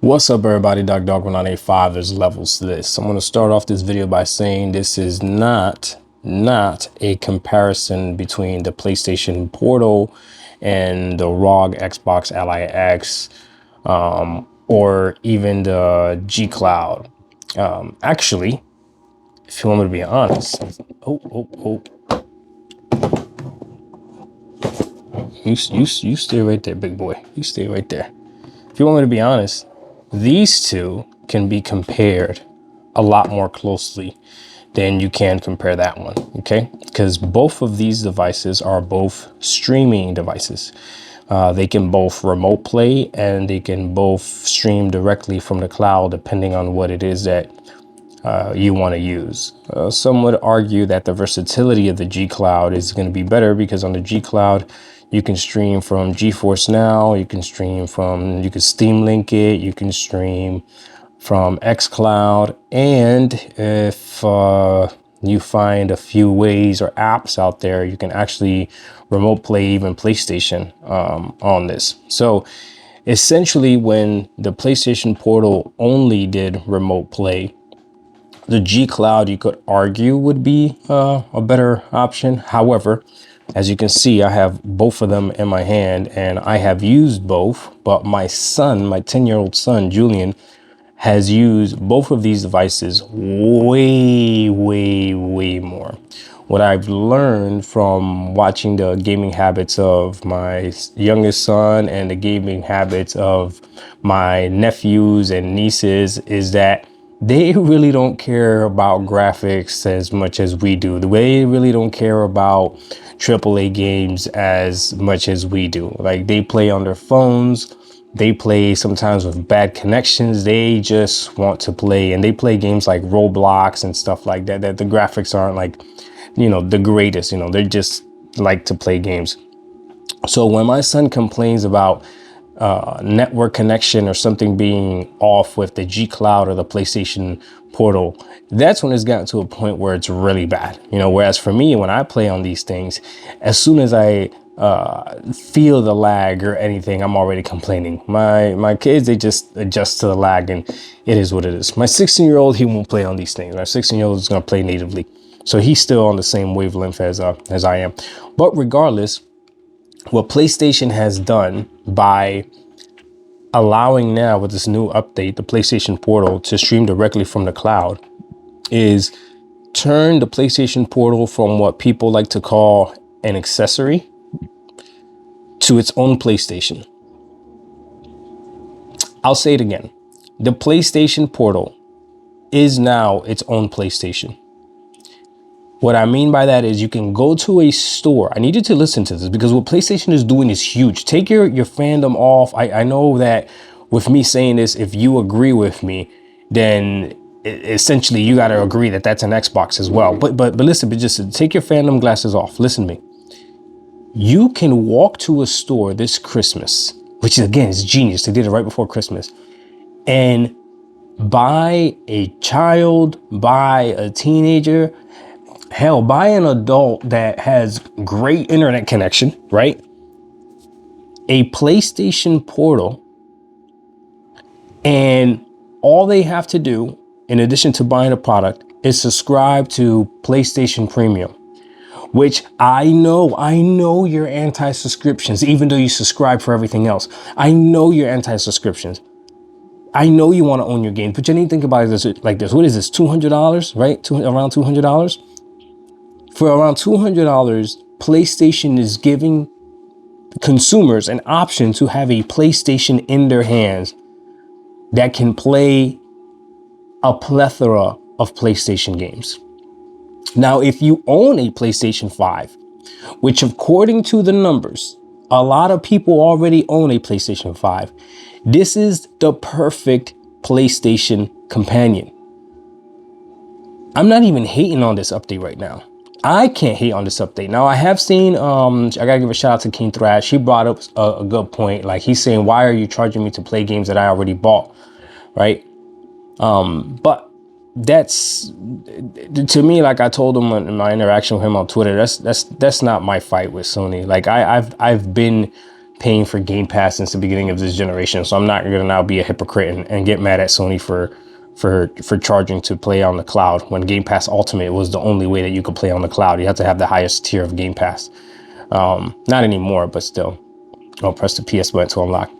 What's up, everybody? Dog185. There's levels to this. I'm going to start off this video by saying this is not a comparison between the PlayStation Portal and the ROG Xbox Ally X, or even the G Cloud. Actually, if you want me to be honest, you stay right there, big boy. You stay right there. If you want me to be honest, these two can be compared a lot more closely than you can compare that one, okay? Because both of these devices are both streaming devices. They can both remote play and they can both stream directly from the cloud, depending on what it is that you want to use. Some would argue that the versatility of the G Cloud is going to be better because on the G Cloud, you can stream from GeForce Now, you can Steam Link it, you can stream from xCloud, and if you find a few ways or apps out there, you can actually remote play even PlayStation on this. So essentially, when the PlayStation Portal only did remote play, the G Cloud, you could argue, would be a better option. However, as you can see, I have both of them in my hand and I have used both, but my son, my 10-year-old son, Julian, has used both of these devices way more. What I've learned from watching the gaming habits of my youngest son and the gaming habits of my nephews and nieces is that they really don't care about graphics as much as we do. They really don't care about AAA games as much as we do. Like, they play on their phones. They play sometimes with bad connections. They just want to play, and they play games like Roblox and stuff like that, that the graphics aren't like, the greatest. They just like to play games. So when my son complains about network connection or something being off with the G Cloud or the PlayStation Portal, that's when it's gotten to a point where it's really bad. Whereas for me, when I play on these things, as soon as I feel the lag or anything, I'm already complaining. My kids, they just adjust to the lag, and it is what it is. My 16-year-old, he won't play on these things. My 16-year-old is going to play natively, so he's still on the same wavelength as I am. But regardless, what PlayStation has done by allowing now with this new update, the PlayStation Portal, to stream directly from the cloud, is turn the PlayStation Portal from what people like to call an accessory to its own PlayStation. I'll say it again. The PlayStation Portal is now its own PlayStation. What I mean by that is you can go to a store. I need you to listen to this because what PlayStation is doing is huge. Take your fandom off. I know that with me saying this, if you agree with me, then essentially you got to agree that that's an Xbox as well. But listen, but just take your fandom glasses off. Listen to me. You can walk to a store this Christmas, which again is genius. They did it right before Christmas, and buy a child, buy a teenager, hell, buy an adult that has great internet connection, right? A PlayStation Portal, and all they have to do, in addition to buying a product, is subscribe to PlayStation Premium, which I know you're anti-subscriptions, even though you subscribe for everything else. I know you're anti-subscriptions. I know you want to own your game, but you need to think about it like this. What is this, $200, right? Around $200? For around $200, PlayStation is giving consumers an option to have a PlayStation in their hands that can play a plethora of PlayStation games. Now, if you own a PlayStation 5, which according to the numbers, a lot of people already own a PlayStation 5, this is the perfect PlayStation companion. I'm not even hating on this update right now. I can't hate on this update. Now, I have seen, I gotta give a shout out to King Thrash. He brought up a good point. Like, he's saying, why are you charging me to play games that I already bought, right? But that's, to me, like I told him in my interaction with him on Twitter, that's not my fight with Sony. Like, I've been paying for Game Pass since the beginning of this generation. So I'm not gonna now be a hypocrite and get mad at Sony for charging to play on the cloud when Game Pass Ultimate was the only way that you could play on the cloud. You have to have the highest tier of Game Pass. Not anymore, but still. I'll press the PS button to unlock.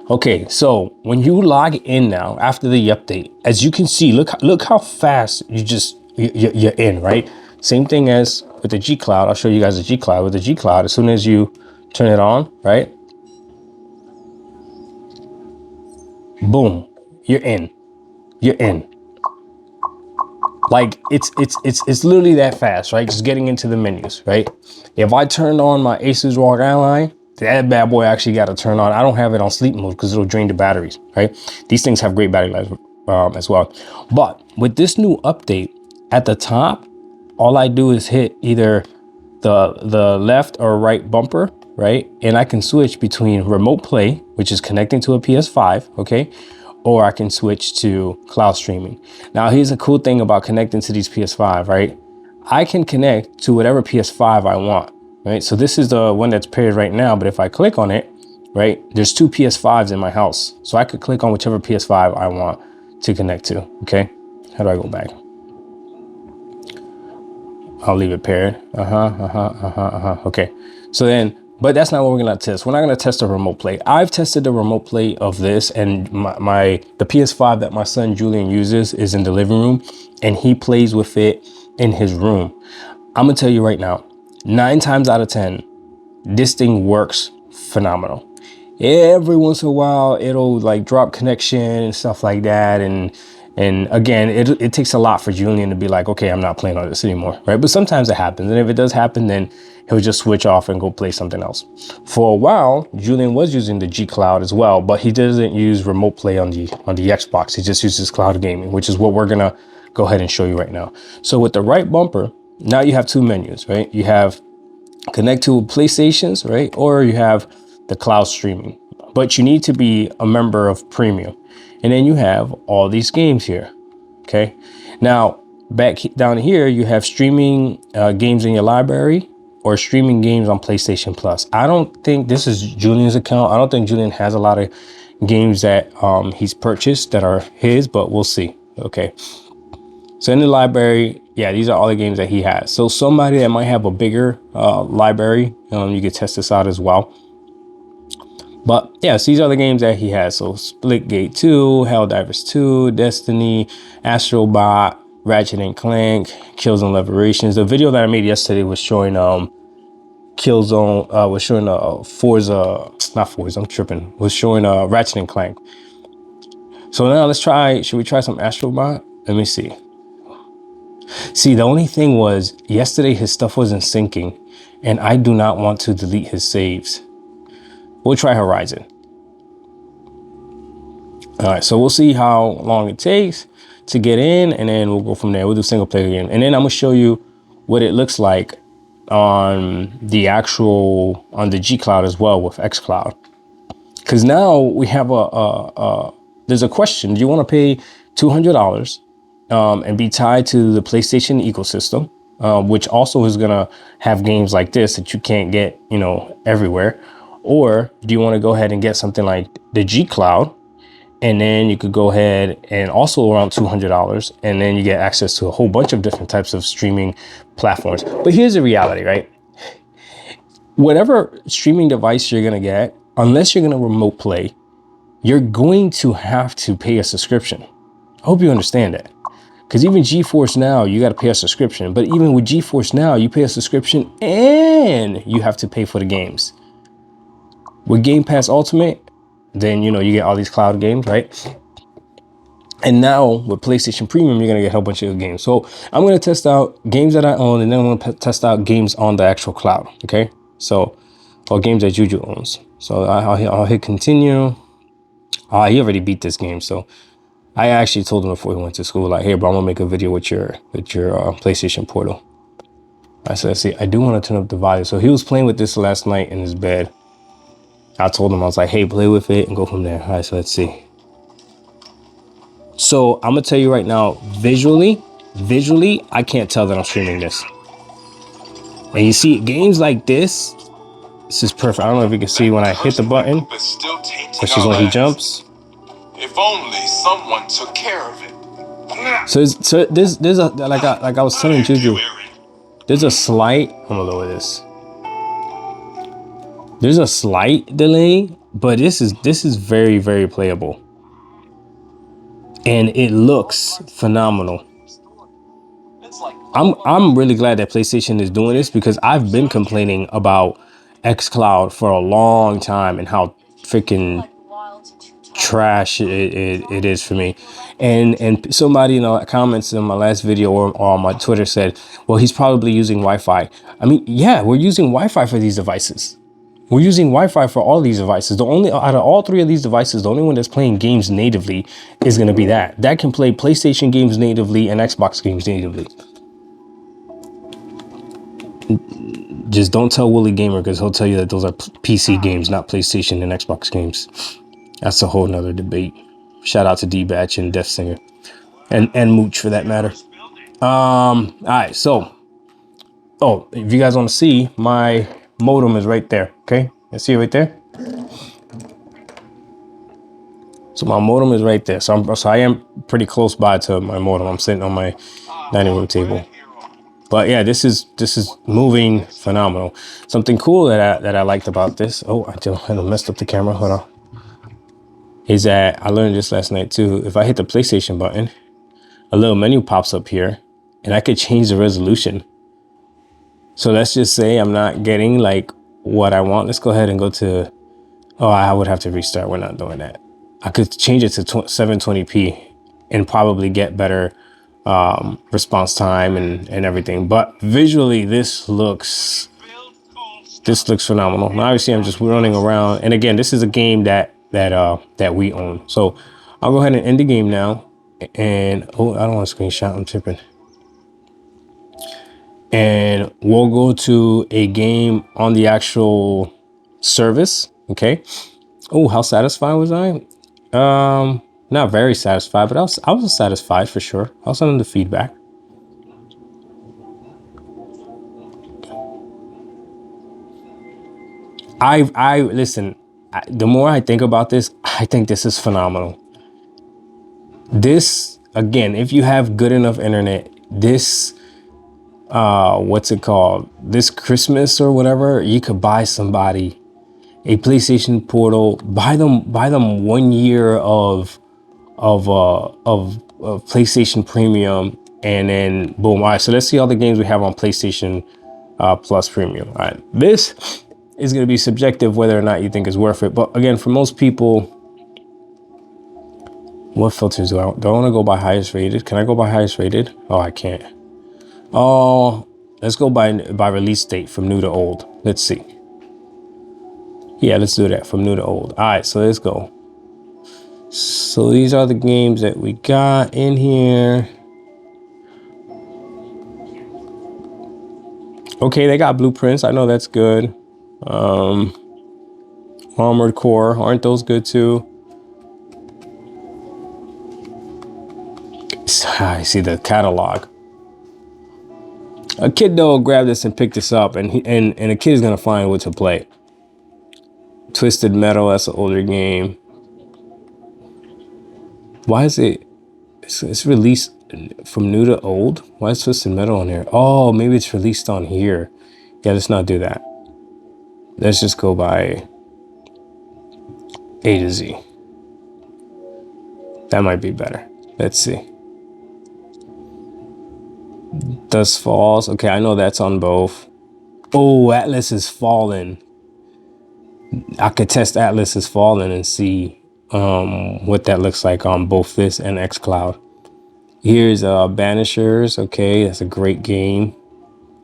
Okay, so when you log in now after the update, as you can see, look how fast you're in, right? Same thing as with the G Cloud. I'll show you guys the G Cloud. With the G Cloud, as soon as you turn it on, right? Boom, you're in. You're in. Like it's literally that fast, right? Just getting into the menus, right? If I turned on my Asus ROG Ally, that bad boy actually got to turn on. I don't have it on sleep mode because it'll drain the batteries, right? These things have great battery life as well. But with this new update at the top, all I do is hit either the left or right bumper, right? And I can switch between remote play, which is connecting to a PS5, okay? Or I can switch to cloud streaming. Now, here's a cool thing about connecting to these PS5, right? I can connect to whatever PS5 I want, right? So this is the one that's paired right now, but if I click on it, right, there's two PS5s in my house. So I could click on whichever PS5 I want to connect to, okay? How do I go back? I'll leave it paired. Okay. So then, but that's not what we're gonna test. We're not gonna test the remote play. I've tested the remote play of this, and the PS5 that my son Julian uses is in the living room, and he plays with it in his room. I'm gonna tell you right now, 9 times out of 10, this thing works phenomenal. Every once in a while, it'll like drop connection and stuff like that, and again, it takes a lot for Julian to be like, okay, I'm not playing on this anymore, right? But sometimes it happens. And if it does happen, then he'll just switch off and go play something else. For a while, Julian was using the G Cloud as well, but he doesn't use remote play on the Xbox. He just uses cloud gaming, which is what we're gonna go ahead and show you right now. So with the right bumper, now you have two menus, right? You have connect to PlayStations, right? Or you have the cloud streaming, but you need to be a member of Premium. And then you have all these games here, okay? Now, back down here, you have streaming games in your library or streaming games on PlayStation Plus. I don't think this is Julian's account. I don't think Julian has a lot of games that he's purchased that are his, but we'll see, okay? So in the library, yeah, these are all the games that he has. So somebody that might have a bigger library, you could test this out as well. But yes, these are the games that he has. So Splitgate 2, Helldivers 2, Destiny, Astrobot, Ratchet and Clank, Killzone Liberations. The video that I made yesterday was showing Killzone, was showing Forza, not Forza, I'm tripping, was showing Ratchet and Clank. So now let's try, should we try some Astrobot? Let me see. See, the only thing was yesterday his stuff wasn't syncing and I do not want to delete his saves. We'll try Horizon. All right, so we'll see how long it takes to get in, and then we'll go from there. We'll do single player game. And then I'm gonna show you what it looks like on the G Cloud as well with X Cloud. Because now we have there's a question. Do you wanna pay $200 and be tied to the PlayStation ecosystem, which also is gonna have games like this that you can't get, everywhere? Or do you want to go ahead and get something like the G Cloud, and then you could go ahead and also around $200, and then you get access to a whole bunch of different types of streaming platforms. But here's the reality, right? Whatever streaming device you're going to get, unless you're going to remote play, you're going to have to pay a subscription. I hope you understand that. Because even GeForce Now, you got to pay a subscription. But even with GeForce Now, you pay a subscription and you have to pay for the games. With Game Pass Ultimate, then, you get all these cloud games, right? And now with PlayStation Premium, you're going to get a whole bunch of games. So I'm going to test out games that I own, and then I'm going to test out games on the actual cloud, okay? So, or games that Juju owns. So I'll hit continue. He already beat this game. So I actually told him before he went to school, like, hey, bro, I'm going to make a video with your PlayStation Portal. I said, see, I do want to turn up the volume. So he was playing with this last night in his bed. I told him, I was like, hey, play with it and go from there. All right, so let's see. So I'm gonna tell you right now, visually, I can't tell that I'm streaming this. And you see games like this, This is perfect. I don't know if you can see when I hit the button, which is when he jumps. If only someone took care of it. So there's a like I was telling Juju, there's a slight. I'm gonna lower this. There's a slight delay, but this is very, very playable, and it looks phenomenal. I'm really glad that PlayStation is doing this, because I've been complaining about xCloud for a long time and how freaking trash it is for me. And somebody in the comments in my last video or on my Twitter said, well, he's probably using Wi-Fi. I mean, yeah, we're using Wi-Fi for these devices. We're using Wi-Fi for all these devices. The only out of all three of these devices, the only one that's playing games natively is going to be that can play PlayStation games natively and Xbox games natively. Just don't tell Willie Gamer, because he'll tell you that those are PC games, not PlayStation and Xbox games. That's a whole nother debate. Shout out to D-Batch and Death Singer and Mooch for that matter. All right, so if you guys want to see, my modem is right there. Okay, you see it right there. So my modem is right there. So I am pretty close by to my modem. I'm sitting on my dining room table. But yeah, this is moving phenomenal. Something cool that I liked about this. Oh, I messed up the camera. Hold on. Is that I learned this last night too. If I hit the PlayStation button, a little menu pops up here, and I could change the resolution. So let's just say I'm not getting like what I want. Let's go ahead and go to. Oh, I would have to restart. We're not doing that. I could change it to 720p and probably get better response time and everything. But visually, this looks phenomenal. Now, obviously, I'm just running around. And again, this is a game that we own. So I'll go ahead and end the game now. And I don't want to screenshot. I'm tripping. And we'll go to a game on the actual service. Okay. Oh, how satisfied was I? Not very satisfied, but I was satisfied for sure. I'll send them the feedback. I listen. The more I think about this, I think this is phenomenal. This again, if you have good enough internet, this what's it called? This Christmas or whatever, you could buy somebody a PlayStation Portal. Buy them 1 year of PlayStation Premium, and then boom. All right, so let's see all the games we have on PlayStation Plus Premium. All right, this is going to be subjective whether or not you think it's worth it. But again, for most people, what filters do I want to go by highest rated? Can I go by highest rated? Oh, I can't. Oh, let's go by release date from new to old. Let's see. Yeah, let's do that from new to old. All right, so let's go. So these are the games that we got in here. Okay, they got blueprints. I know that's good. Armored Core, aren't those good too? I see the catalog. A kid though will grab this and pick this up, and a kid is gonna find what to play. Twisted Metal, that's an older game. Why is it's released from new to old? Why is Twisted Metal on here? Oh, maybe it's released on here. Yeah, let's not do that. Let's just go by A to Z. That might be better. Let's see. Dust Falls. Okay, I know that's on both. Oh, Atlas is Fallen. I could test Atlas is Fallen and see what that looks like on both this and xCloud. Here's Banishers. Okay, that's a great game.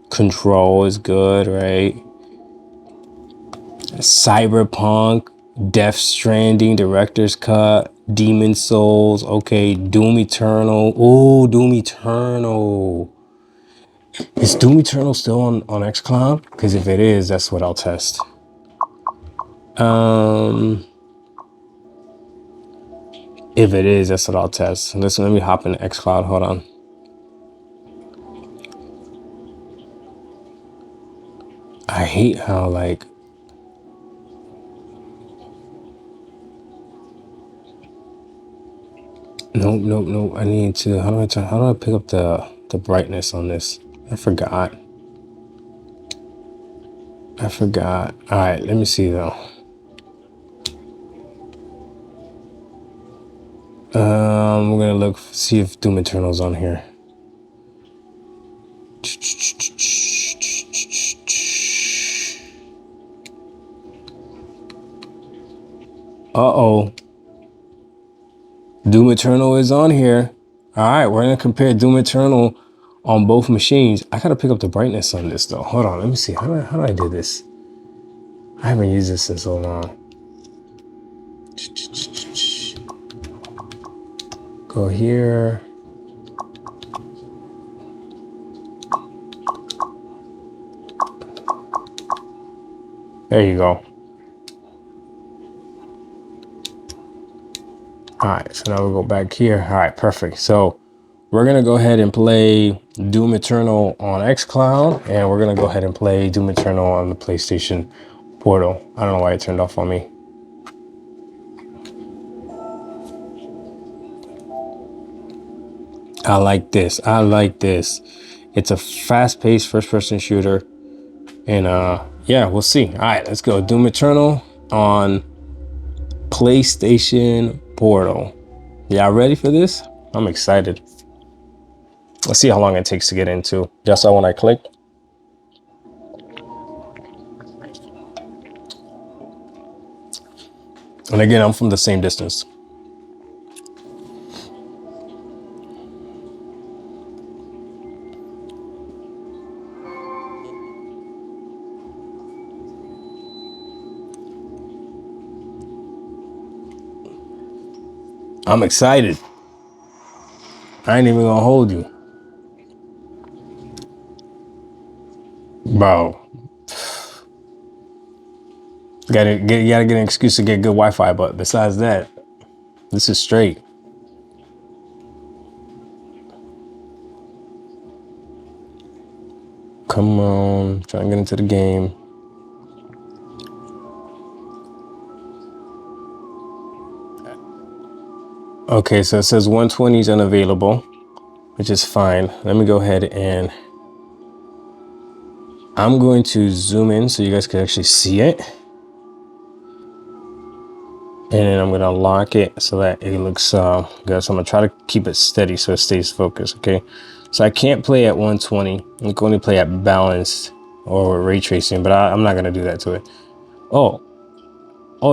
Control is good, right? Cyberpunk, Death Stranding, Director's Cut, Demon Souls. Okay, Doom Eternal. Oh, Doom Eternal. Is Doom Eternal still on xCloud? Because if it is, that's what I'll test. If it is, that's what I'll test. Listen, let me hop into xCloud. Hold on. I hate how like Nope, nope, nope. I need to. How do I pick up the brightness on this? I forgot. All right, let me see though. We're gonna look see if Doom Eternal's on here. Uh-oh. Doom Eternal is on here. All right, we're gonna compare Doom Eternal on both machines. I gotta pick up the brightness on this though. Hold on, let me see. How do I do this? I haven't used this in so long. Go here. There you go. All right, so now we'll go back here. All right, perfect. So we're gonna go ahead and play Doom Eternal on xCloud, and we're gonna go ahead and play Doom Eternal on the PlayStation Portal. I don't know why it turned off on me. I like this. I like this. It's a fast-paced first-person shooter, and yeah, we'll see. All right, let's go. Doom Eternal on PlayStation Portal. Y'all ready for this? I'm excited. Let's see how long it takes to get into. Just saw when I click. And again, I'm from the same distance. I'm excited. I ain't even gonna hold you. Bro. You gotta get an excuse to get good Wi-Fi, but besides that, this is straight. Come on, trying to get into the game. Okay, so it says 120 is unavailable, which is fine. Let me go ahead and I'm going to zoom in so you guys can actually see it. And then I'm gonna lock it so that it looks good. So I'm gonna try to keep it steady so it stays focused, okay? So I can't play at 120. I can only play at balanced or ray tracing, but I'm not gonna do that to it. Oh,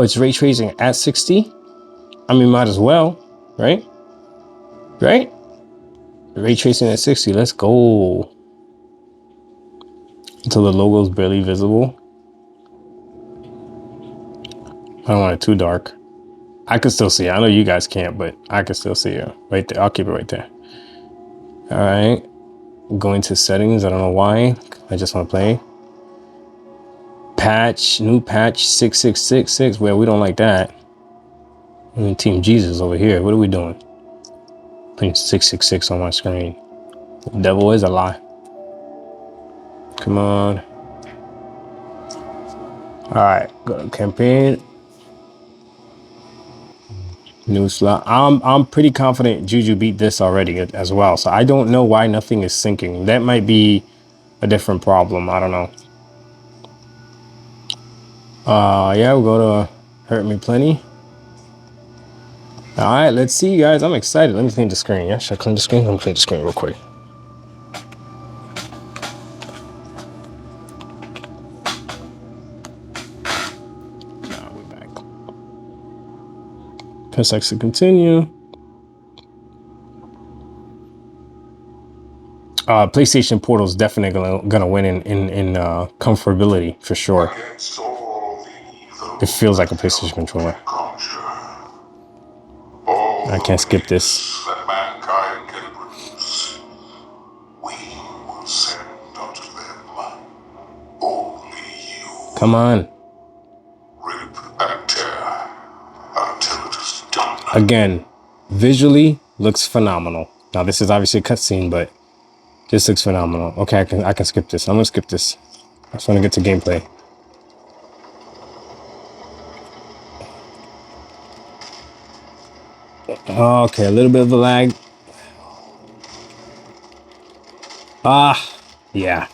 it's ray tracing at 60? I mean, might as well, right? Right? Ray tracing at 60, let's go. Until the logo is barely visible. I don't want it too dark. I can still see it. I know you guys can't, but I can still see it right there. I'll keep it right there. All right. Going to settings. I don't know why. I just want to play. Patch. New patch 6666. Well, we don't like that. I mean, Team Jesus over here. What are we doing? Putting 666 on my screen. The devil is a lie. Come on. All right. Go to campaign. New slot. I'm pretty confident Juju beat this already as well. So I don't know why nothing is syncing. That might be a different problem. I don't know. Yeah, we'll go to Hurt Me Plenty. All right, let's see, guys. I'm excited. Let me clean the screen. Yeah, should I clean the screen? Let me clean the screen real quick. Nah, we're back. Press X to continue. PlayStation Portal is definitely gonna win in comfortability for sure. It feels like a PlayStation controller. I can't skip this. That mankind can produce, we will send unto them. Only you. Come on. Rip and tear until it is done. Again, visually looks phenomenal. Now this is obviously a cutscene, but this looks phenomenal. Okay, I can skip this. I'm gonna skip this. I just want to get to gameplay. Okay, a little bit of a lag. Yeah.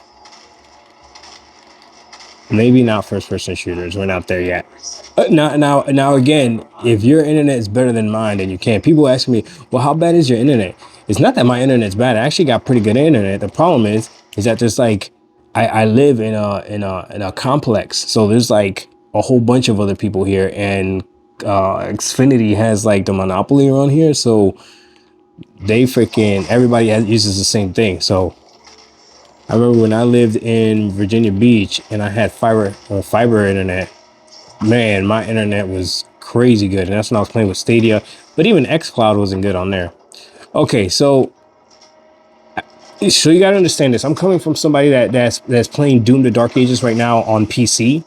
Maybe not first-person shooters. We're not there yet. Now, again, if your internet is better than mine, then you can. People ask me, well, how bad is your internet? It's not that my internet's bad. I actually got pretty good internet. The problem is that there's like, I live in a complex, so there's like a whole bunch of other people here, and Xfinity has like the monopoly around here, so they freaking everybody uses the same thing. So I remember when I lived in Virginia Beach and I had fiber internet. Man, my internet was crazy good, and that's when I was playing with Stadia. But even XCloud wasn't good on there. Okay, so you gotta understand this. I'm coming from somebody that's playing Doom: The Dark Ages right now on PC,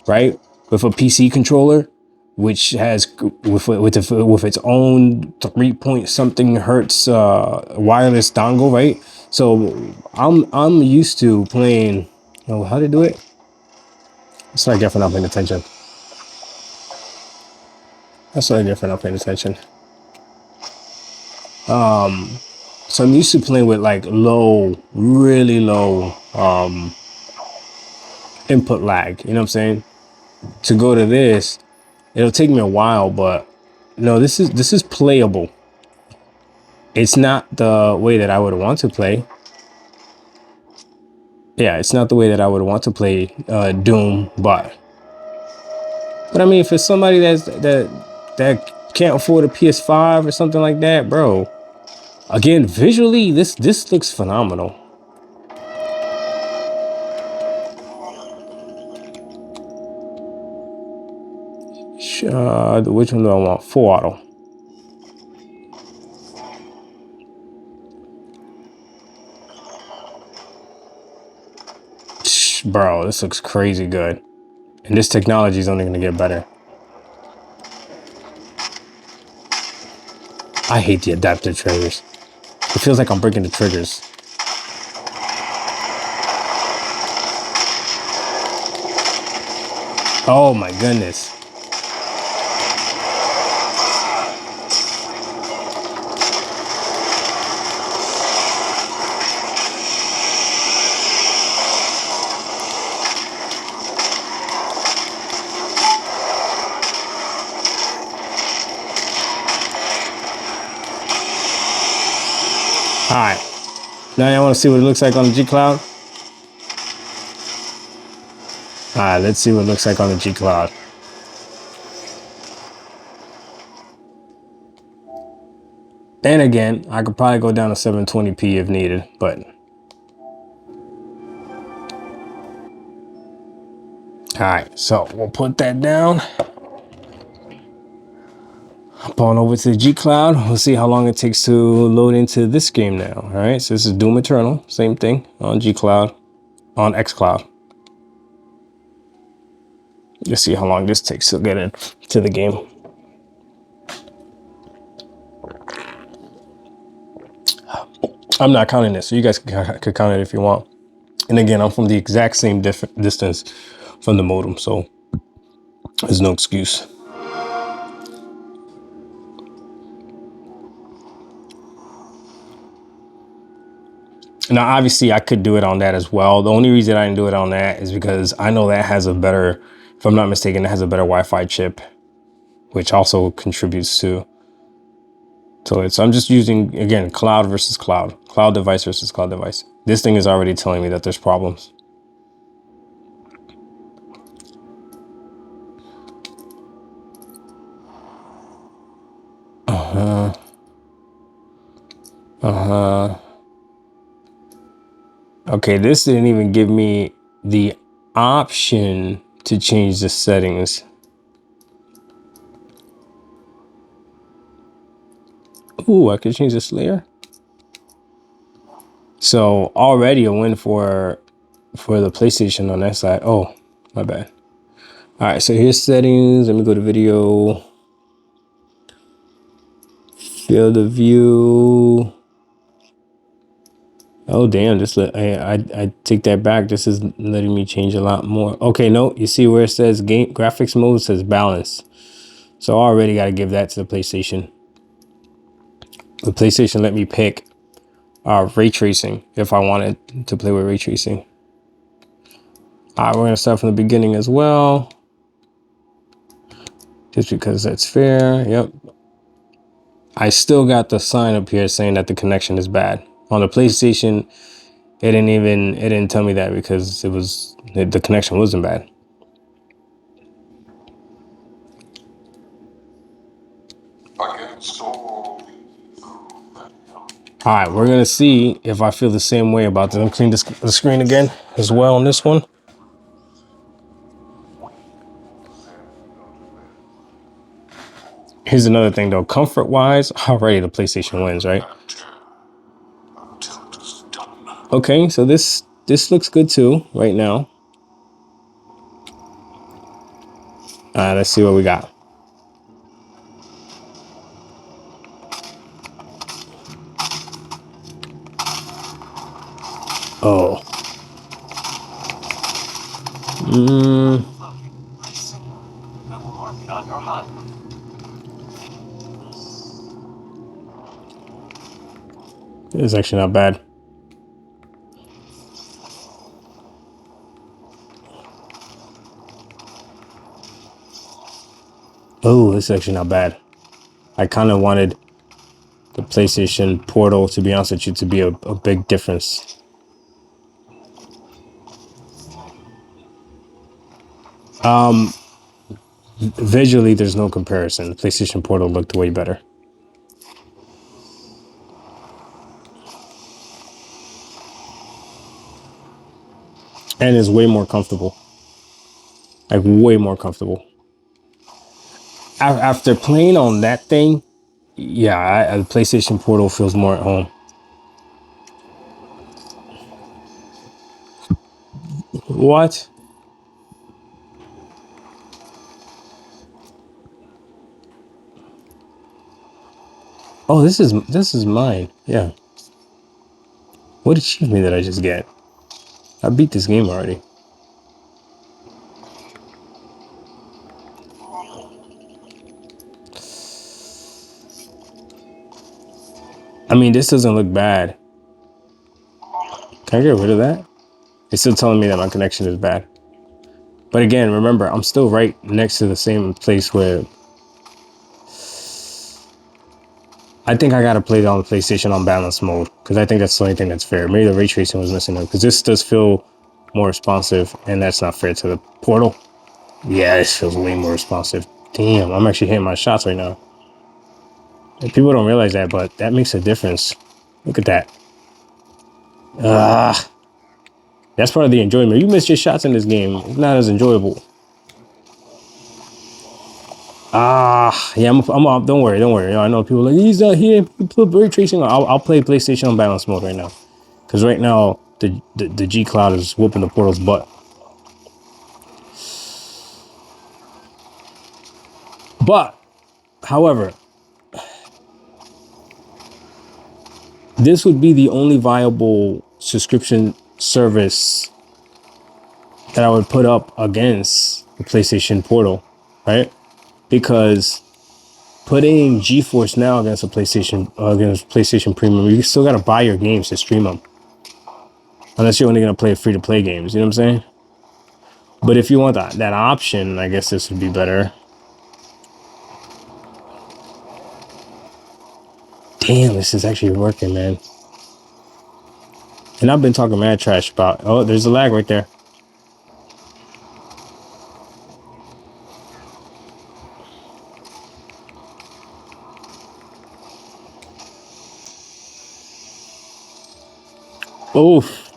right? With a PC controller, which has with its own 3 point something hertz wireless dongle, right? So I'm used to playing. Oh, how to do it? It's not different. I'm paying attention. That's not different. I'm paying attention. So I'm used to playing with like low, really low input lag. You know what I'm saying? To go to this, it'll take me a while, but no, this is playable. It's not the way that I would want to play. Yeah, it's not the way that I would want to play Doom, but I mean, if it's somebody that can't afford a PS5 or something like that, bro. Again, visually, this looks phenomenal. Which one do I want? Full auto. Bro, this looks crazy good. And this technology is only going to get better. I hate the adaptive triggers. It feels like I'm breaking the triggers. Oh my goodness. All right. Now y'all want to see what it looks like on the G Cloud? All right, let's see what it looks like on the G Cloud. And again, I could probably go down to 720p if needed, but all right, so we'll put that down. Hop on over to the G Cloud. We'll see how long it takes to load into this game now. All right, so this is Doom Eternal, same thing on G Cloud, on X Cloud. Let's see how long this takes to get into the game. I'm not counting this, so you guys could count it if you want. And again, I'm from the exact same distance from the modem, so there's no excuse. Now, obviously, I could do it on that as well. The only reason I didn't do it on that is because I know that has a better, if I'm not mistaken, it has a better Wi-Fi chip, which also contributes to it. So I'm just using, again, cloud versus cloud device versus cloud device. This thing is already telling me that there's problems. Okay, this didn't even give me the option to change the settings. Ooh, I could change this layer. So already a win for the PlayStation on that side. Oh, my bad. All right, so here's settings. Let me go to video. Field of view. Oh damn! I take that back. This is letting me change a lot more. Okay, no, you see where it says game graphics mode says balance. So I already got to give that to the PlayStation. The PlayStation let me pick ray tracing if I wanted to play with ray tracing. All right, we're gonna start from the beginning as well, just because that's fair. Yep. I still got the sign up here saying that the connection is bad. On the PlayStation, it didn't tell me that because the connection wasn't bad. All right, we're gonna see if I feel the same way about this. I'm clean the screen again as well on this one. Here's another thing though, comfort wise, already the PlayStation wins, right? Okay, so this looks good too right now. All right, let's see what we got. Oh. It's actually not bad. Oh, it's actually not bad. I kind of wanted the PlayStation Portal, to be honest with you, to be a big difference. Visually, there's no comparison. The PlayStation Portal looked way better. And it's way more comfortable. Like, way more comfortable. After playing on that thing, yeah, the PlayStation Portal feels more at home. What? Oh, this is mine. Yeah. What achievement did I just get? I beat this game already. I mean, this doesn't look bad. Can I get rid of that? It's still telling me that my connection is bad. But again, remember, I'm still right next to the same place where I think I gotta play it on the PlayStation on balance mode, because I think that's the only thing that's fair. Maybe the ray tracing was missing, because this does feel more responsive, and that's not fair to the Portal. Yeah, this feels way more responsive. Damn, I'm actually hitting my shots right now. And people don't realize that, but that makes a difference. Look at that. That's part of the enjoyment. You miss your shots in this game, it's not as enjoyable. Yeah, I'm up. Don't worry. You know, I know people are like, he's not here. Put ray tracing on. I'll play PlayStation on balance mode right now, because right now the G Cloud is whooping the Portal's butt. But, however, this would be the only viable subscription service that I would put up against the PlayStation Portal, right? Because putting GeForce Now against PlayStation Premium, you still gotta buy your games to stream them, unless you're only gonna play free-to-play games. You know what I'm saying? But if you want that option, I guess this would be better. Damn, this is actually working, man. And I've been talking mad trash about. Oh, there's a lag right there. Oof.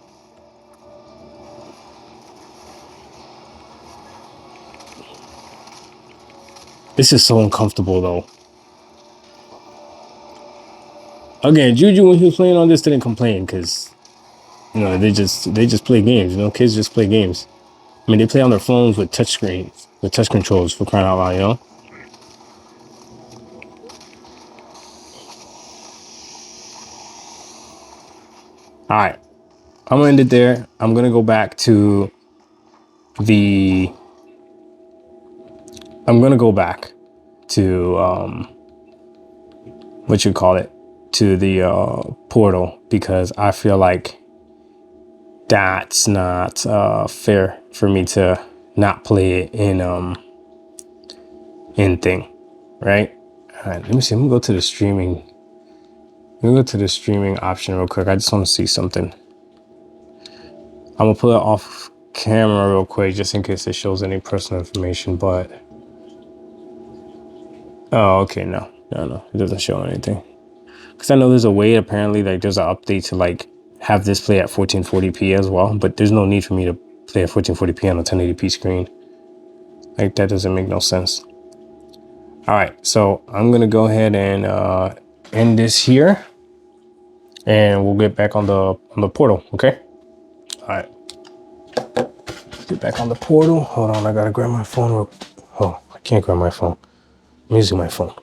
This is so uncomfortable, though. Again, Juju, when he was playing on this, didn't complain, because, you know, they just play games. You know, kids just play games. I mean, they play on their phones with touch screens, with touch controls, for crying out loud, you know? All right. I'm going to end it there. I'm going to go back to the... I'm going to go back to, what you call it? to the portal, because I feel like that's not fair for me to not play it in thing, right? All right, let me see. I'm gonna go to the streaming. Let me go to the streaming option real quick. I just want to see something. I'm gonna put it off camera real quick just in case it shows any personal information, but oh, okay, no, it doesn't show anything. Because I know there's a way, apparently, like there's an update to like have this play at 1440p as well, but there's no need for me to play at 1440p on a 1080p screen. Like, that doesn't make no sense. All right, so I'm gonna go ahead and end this here, and we'll get back on the portal. Okay. All right. Get back on the portal. Hold on, I gotta grab my phone. Oh, I can't grab my phone. I'm using my phone.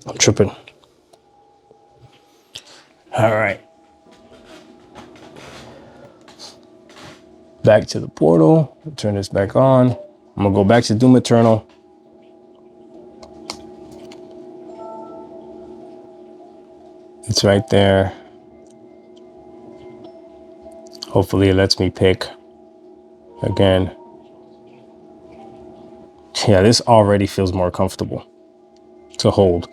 I'm tripping. All right. Back to the portal. Turn this back on. I'm gonna go back to Doom Eternal. It's right there. Hopefully it lets me pick again. Yeah, this already feels more comfortable to hold.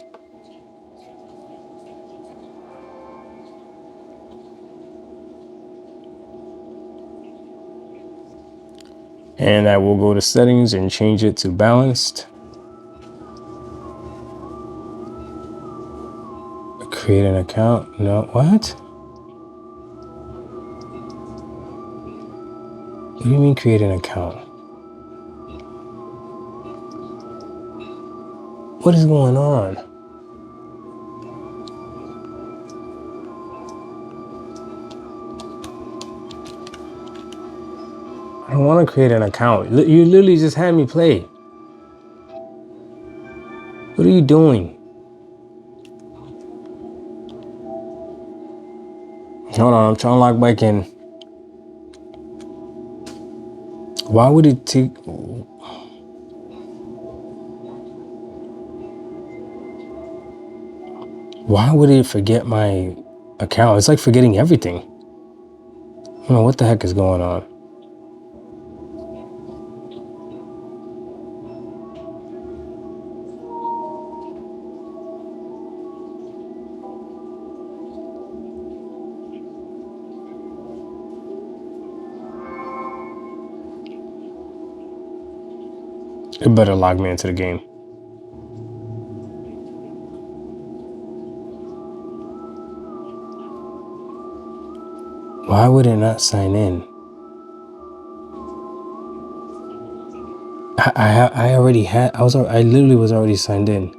And I will go to settings and change it to balanced. Create an account. No, what? What do you mean create an account? What is going on? I don't want to create an account. You literally just had me play. What are you doing? Hold on, I'm trying to log back in. Why would it take... Why would it forget my account? It's like forgetting everything. I don't know what the heck is going on. It better log me into the game. Why would it not sign in? I already had, I literally was already signed in.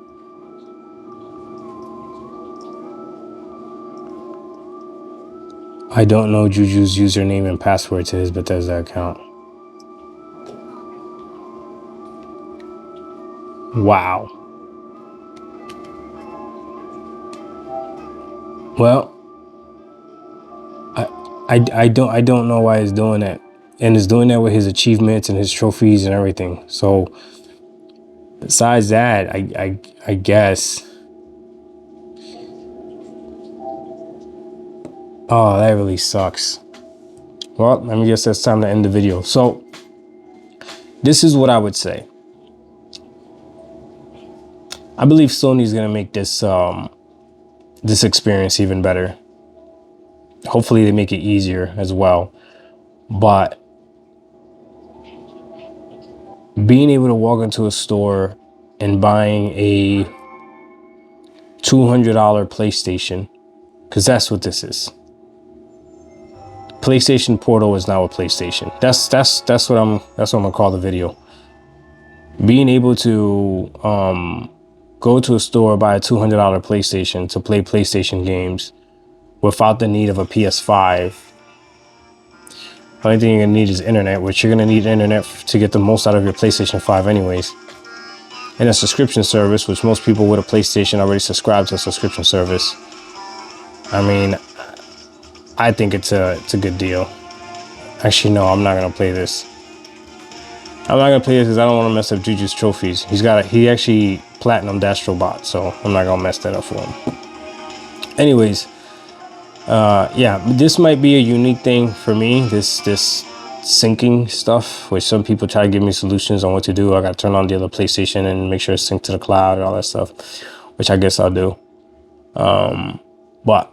I don't know Juju's username and password to his Bethesda account. Wow. Well, I don't know why it's doing that. And it's doing that with his achievements and his trophies and everything. So besides that, I guess. Oh, that really sucks. Well, I guess it's time to end the video. So this is what I would say. I believe Sony's gonna make this this experience even better. Hopefully they make it easier as well. But being able to walk into a store and buying a $200 PlayStation, because that's what this is. PlayStation Portal is now a PlayStation. That's what I'm gonna call the video. Being able to go to a store, buy a $200 PlayStation to play PlayStation games without the need of a PS5. The only thing you're gonna need is internet, which you're gonna need internet to get the most out of your PlayStation 5 anyways. And a subscription service, which most people with a PlayStation already subscribe to a subscription service. I mean, I think it's a good deal. Actually, no, I'm not gonna play this. I'm not gonna play this because I don't want to mess up Juju's trophies. He actually platinum Astrobot, so I'm not gonna mess that up for him. Anyways, yeah, this might be a unique thing for me. This syncing stuff, which some people try to give me solutions on what to do. I got to turn on the other PlayStation and make sure it's synced to the cloud and all that stuff, which I guess I'll do. But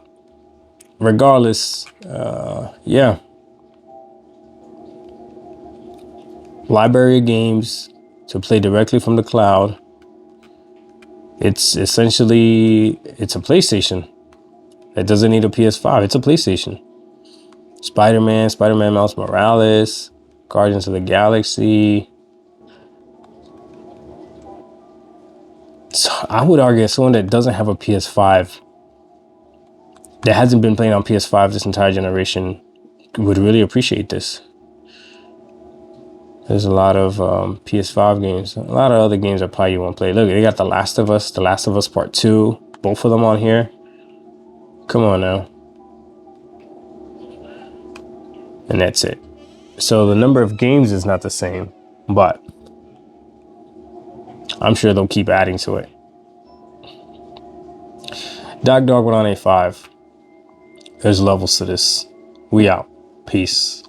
regardless, yeah, library of games to play directly from the cloud. It's essentially, it's a PlayStation. It doesn't need a PS5. It's a PlayStation. Spider-Man, Spider-Man Miles Morales, Guardians of the Galaxy. So I would argue as someone that doesn't have a PS5, that hasn't been playing on PS5 this entire generation, would really appreciate this. There's a lot of PS5 games. A lot of other games that probably you won't play. Look, they got The Last of Us Part 2. Both of them on here. Come on now. And that's it. So the number of games is not the same, but I'm sure they'll keep adding to it. Dog 185. There's levels to this. We out. Peace.